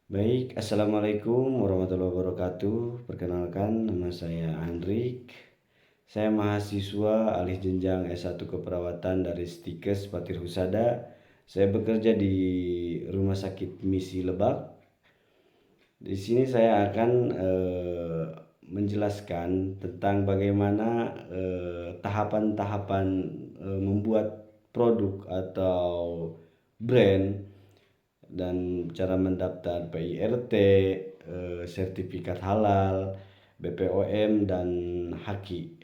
Baik, Assalamualaikum warahmatullahi wabarakatuh. Perkenalkan, nama saya Andrik. Saya mahasiswa alih jenjang S1 Keperawatan dari Stikes Patir Husada. Saya bekerja di Rumah Sakit Misi Lebak. Di sini saya akan menjelaskan tentang bagaimana tahapan-tahapan membuat produk atau brand dan cara mendaftar PIRT, sertifikat halal, BPOM dan HAKI.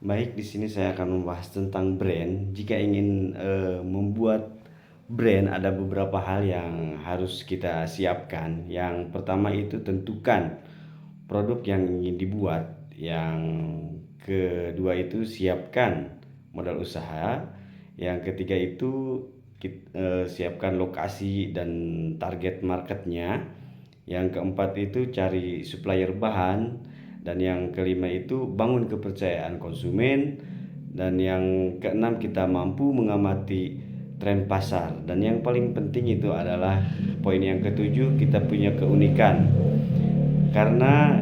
Baik, di sini saya akan membahas tentang brand. Jika ingin membuat brand, ada beberapa hal yang harus kita siapkan. Yang pertama itu tentukan produk yang ingin dibuat. Yang kedua itu siapkan modal usaha. Yang ketiga itu siapkan lokasi dan target marketnya. Yang keempat itu cari supplier bahan. Dan yang kelima itu bangun kepercayaan konsumen. Dan yang keenam kita mampu mengamati tren pasar. Dan yang paling penting itu adalah poin yang ketujuh, kita punya keunikan. Karena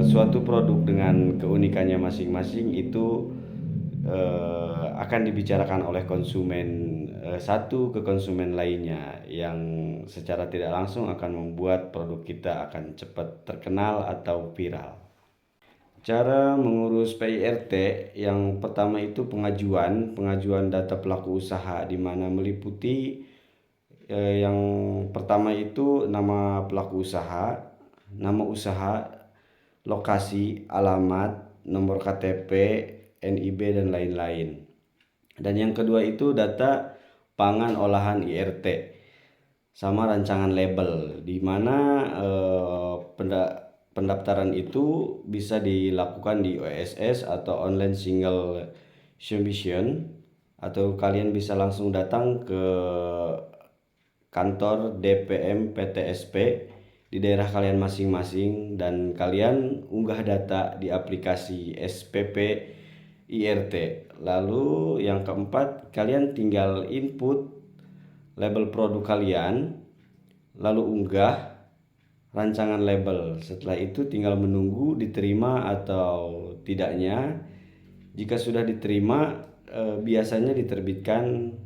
suatu produk dengan keunikannya masing-masing itu akan dibicarakan oleh konsumen satu ke konsumen lainnya, yang secara tidak langsung akan membuat produk kita akan cepat terkenal atau viral. Cara mengurus PIRT yang pertama itu pengajuan data pelaku usaha, di mana meliputi yang pertama itu nama pelaku usaha, nama usaha, lokasi, alamat, nomor KTP, NIB dan lain-lain. Dan yang kedua itu data pangan olahan IRT sama rancangan label, di mana pendaftaran itu bisa dilakukan di OSS atau online single submission, atau kalian bisa langsung datang ke kantor DPM PTSP di daerah kalian masing-masing dan kalian unggah data di aplikasi SPP IRT. Lalu yang keempat, kalian tinggal input label produk kalian, lalu unggah rancangan label. Setelah itu tinggal menunggu diterima atau tidaknya. Jika sudah diterima, biasanya diterbitkan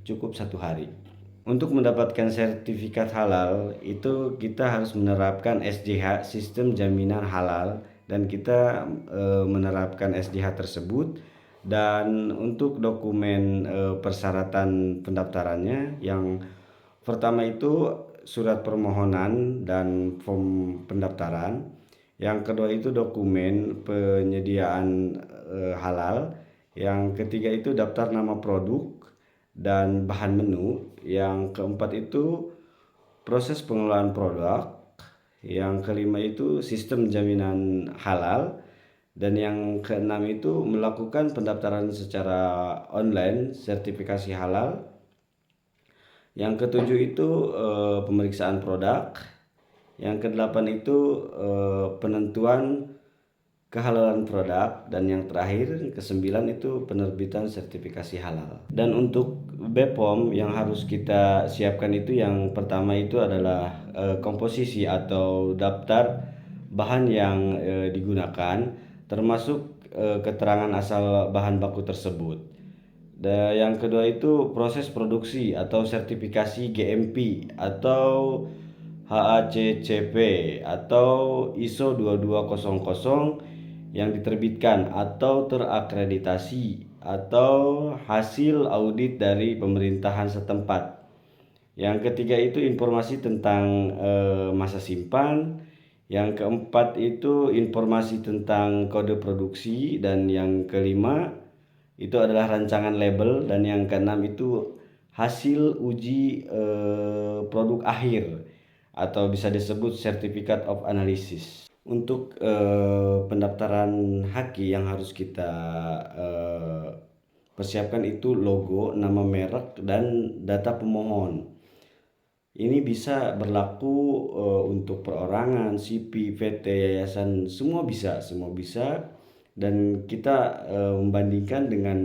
cukup 1 hari. Untuk mendapatkan sertifikat halal itu kita harus menerapkan SJH, Sistem Jaminan Halal, dan kita menerapkan SJH tersebut. Dan untuk dokumen persyaratan pendaftarannya, yang pertama itu surat permohonan dan form pendaftaran. Yang kedua itu dokumen penyediaan halal. Yang ketiga itu daftar nama produk dan bahan menu. Yang keempat itu proses pengelolaan produk. Yang kelima itu sistem jaminan halal. Dan yang keenam itu melakukan pendaftaran secara online sertifikasi halal. Yang ketujuh itu pemeriksaan produk. Yang kedelapan itu penentuan kehalalan produk. Dan yang terakhir, kesembilan itu penerbitan sertifikasi halal. Dan untuk BPOM yang harus kita siapkan itu, yang pertama itu adalah komposisi atau daftar bahan yang digunakan, termasuk keterangan asal bahan baku tersebut. Dan yang kedua itu proses produksi atau sertifikasi GMP atau HACCP atau ISO 2200 yang diterbitkan atau terakreditasi atau hasil audit dari pemerintahan setempat. Yang ketiga itu informasi tentang masa simpan. Yang keempat itu informasi tentang kode produksi. Dan yang kelima itu adalah rancangan label. Dan yang keenam itu hasil uji produk akhir atau bisa disebut Certificate of Analysis. Untuk pendaftaran HAKI yang harus kita persiapkan itu logo, nama merek, dan data pemohon. Ini bisa berlaku untuk perorangan, CP, VT, yayasan, semua bisa. Dan kita membandingkan dengan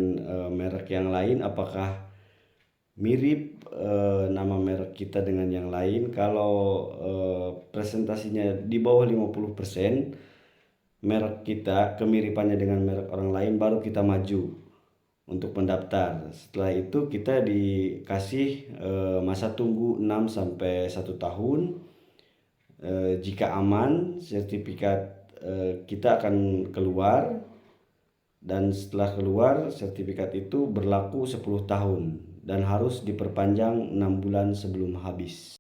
merek yang lain, apakah mirip nama merek kita dengan yang lain. Kalau presentasinya di bawah 50%, merek kita kemiripannya dengan merek orang lain, baru kita maju untuk mendaftar. Setelah itu kita dikasih masa tunggu 6 sampai 1 tahun. Jika aman, sertifikat kita akan keluar, dan setelah keluar sertifikat itu berlaku 10 tahun dan harus diperpanjang 6 bulan sebelum habis.